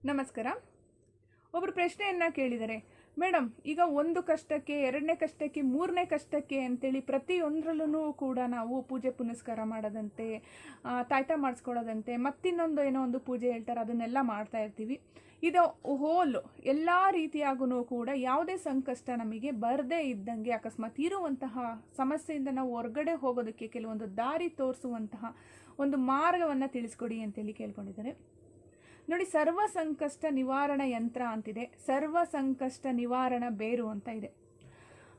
ನಮಸ್ಕಾರ. ಒಬ್ಬರು ಪ್ರಶ್ನೆಯನ್ನು ಕೇಳಿದ್ದಾರೆ, ಮೇಡಮ್ ಈಗ ಒಂದು ಕಷ್ಟಕ್ಕೆ, ಎರಡನೇ ಕಷ್ಟಕ್ಕೆ, ಮೂರನೇ ಕಷ್ಟಕ್ಕೆ ಅಂತೇಳಿ ಪ್ರತಿಯೊಂದರಲ್ಲೂ ಕೂಡ ನಾವು ಪೂಜೆ ಪುನಸ್ಕಾರ ಮಾಡೋದಂತೆ, ತಾಯ್ತ ಮಾಡಿಸ್ಕೊಳ್ಳೋದಂತೆ, ಮತ್ತಿನ್ನೊಂದು ಏನೋ ಒಂದು ಪೂಜೆ ಹೇಳ್ತಾರೆ, ಅದನ್ನೆಲ್ಲ ಮಾಡ್ತಾ ಇರ್ತೀವಿ. ಇದು ಹೋಲ್ ಎಲ್ಲ ರೀತಿಯಾಗೂ ಕೂಡ ಯಾವುದೇ ಸಂಕಷ್ಟ ನಮಗೆ ಬರದೇ ಇದ್ದಂಗೆ, ಅಕಸ್ಮಾತ್ ಇರುವಂತಹ ಸಮಸ್ಯೆಯಿಂದ ನಾವು ಹೊರಗಡೆ ಹೋಗೋದಕ್ಕೆ ಕೆಲವೊಂದು ದಾರಿ ತೋರಿಸುವಂತಹ ಒಂದು ಮಾರ್ಗವನ್ನು ತಿಳಿಸ್ಕೊಡಿ ಅಂತೇಳಿ ಕೇಳ್ಕೊಂಡಿದ್ದಾರೆ. ನೋಡಿ, ಸರ್ವ ಸಂಕಷ್ಟ ನಿವಾರಣ ಯಂತ್ರ ಅಂತಿದೆ, ಸರ್ವ ಸಂಕಷ್ಟ ನಿವಾರಣ ಬೇರು ಅಂತ ಇದೆ.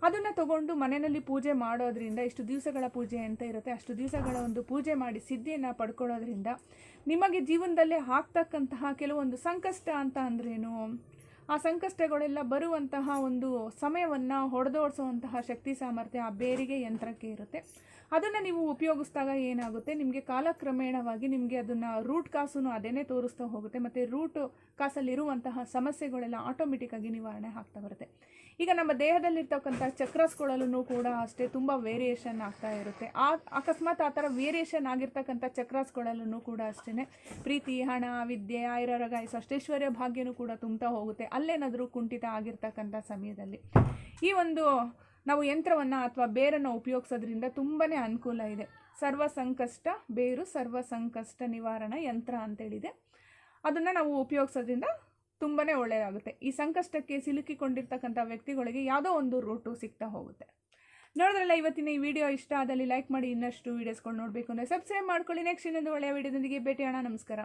ಅದನ್ನು ತಗೊಂಡು ಮನೆಯಲ್ಲಿ ಪೂಜೆ ಮಾಡೋದ್ರಿಂದ, ಇಷ್ಟು ದಿವಸಗಳ ಪೂಜೆ ಅಂತ ಇರುತ್ತೆ, ಅಷ್ಟು ದಿವಸಗಳ ಒಂದು ಪೂಜೆ ಮಾಡಿ ಸಿದ್ಧಿಯನ್ನು ಪಡ್ಕೊಳ್ಳೋದ್ರಿಂದ ನಿಮಗೆ ಜೀವನದಲ್ಲೇ ಆಗ್ತಕ್ಕಂತಹ ಕೆಲವೊಂದು ಸಂಕಷ್ಟ ಅಂತ ಅಂದ್ರೇನು, ಆ ಸಂಕಷ್ಟಗಳೆಲ್ಲ ಬರುವಂತಹ ಒಂದು ಸಮಯವನ್ನು ಹೊಡೆದೋಡಿಸುವಂತಹ ಶಕ್ತಿ ಸಾಮರ್ಥ್ಯ ಆ ಬೇರಿಗೆ ಯಂತ್ರಕ್ಕೆ ಇರುತ್ತೆ. ಅದನ್ನು ನೀವು ಉಪಯೋಗಿಸಿದಾಗ ಏನಾಗುತ್ತೆ, ನಿಮಗೆ ಕಾಲಕ್ರಮೇಣವಾಗಿ ನಿಮಗೆ ಅದನ್ನು ರೂಟ್ ಕಾಸು ಅದೇನೇ ತೋರಿಸ್ತಾ ಹೋಗುತ್ತೆ, ಮತ್ತು ರೂಟ್ ಕಾಸಲ್ಲಿರುವಂತಹ ಸಮಸ್ಯೆಗಳೆಲ್ಲ ಆಟೋಮೆಟಿಕ್ಕಾಗಿ ನಿವಾರಣೆ ಆಗ್ತಾ ಬರುತ್ತೆ. ಈಗ ನಮ್ಮ ದೇಹದಲ್ಲಿರ್ತಕ್ಕಂಥ ಚಕ್ರಸ್ಗಳಲ್ಲೂ ಕೂಡ ಅಷ್ಟೇ ತುಂಬ ವೇರಿಯೇಷನ್ ಆಗ್ತಾ ಇರುತ್ತೆ. ಅಕಸ್ಮಾತ್ ಆ ಥರ ವೇರಿಯೇಷನ್ ಆಗಿರ್ತಕ್ಕಂಥ ಚಕ್ರಸ್ಗಳಲ್ಲೂ ಕೂಡ ಅಷ್ಟೇ ಪ್ರೀತಿ, ಹಣ, ವಿದ್ಯೆ, ಆಯುರಾರೋಗ್ಯ, ಅಷ್ಟೈಶ್ವರ್ಯ ಭಾಗ್ಯನೂ ಕೂಡ ತುಂಬ್ತಾ ಹೋಗುತ್ತೆ. ಅಲ್ಲೇನಾದರೂ ಕುಂಠಿತ ಆಗಿರ್ತಕ್ಕಂಥ ಸಮಯದಲ್ಲಿ ಈ ಒಂದು ನಾವು ಯಂತ್ರವನ್ನು ಅಥವಾ ಬೇರನ್ನು ಉಪಯೋಗಿಸೋದ್ರಿಂದ ತುಂಬಾ ಅನುಕೂಲ ಇದೆ. ಸರ್ವ ಸಂಕಷ್ಟ ಬೇರು, ಸರ್ವ ಸಂಕಷ್ಟ ನಿವಾರಣ ಯಂತ್ರ ಅಂತೇಳಿದೆ. ಅದನ್ನು ನಾವು ಉಪಯೋಗಿಸೋದ್ರಿಂದ ತುಂಬಾ ಒಳ್ಳೆಯದಾಗುತ್ತೆ. ಈ ಸಂಕಷ್ಟಕ್ಕೆ ಸಿಲುಕಿಕೊಂಡಿರ್ತಕ್ಕಂಥ ವ್ಯಕ್ತಿಗಳಿಗೆ ಯಾವುದೋ ಒಂದು ರೂಟು ಸಿಗ್ತಾ ಹೋಗುತ್ತೆ. ನೋಡಿದ್ರಲ್ಲ, ಇವತ್ತಿನ ಈ ವಿಡಿಯೋ ಇಷ್ಟ ಆದಲ್ಲಿ ಲೈಕ್ ಮಾಡಿ. ಇನ್ನಷ್ಟು ವೀಡಿಯೋಸ್ಗಳು ನೋಡಬೇಕು ಅಂದರೆ ಸಬ್ಸ್ಕ್ರೈಬ್ ಮಾಡ್ಕೊಳ್ಳಿ. ನೆಕ್ಸ್ಟ್ ಇನ್ನೊಂದು ಒಳ್ಳೆಯ ವಿಡಿಯೋದೊಂದಿಗೆ ಭೇಟಿಯಾಗೋಣ. ನಮಸ್ಕಾರ.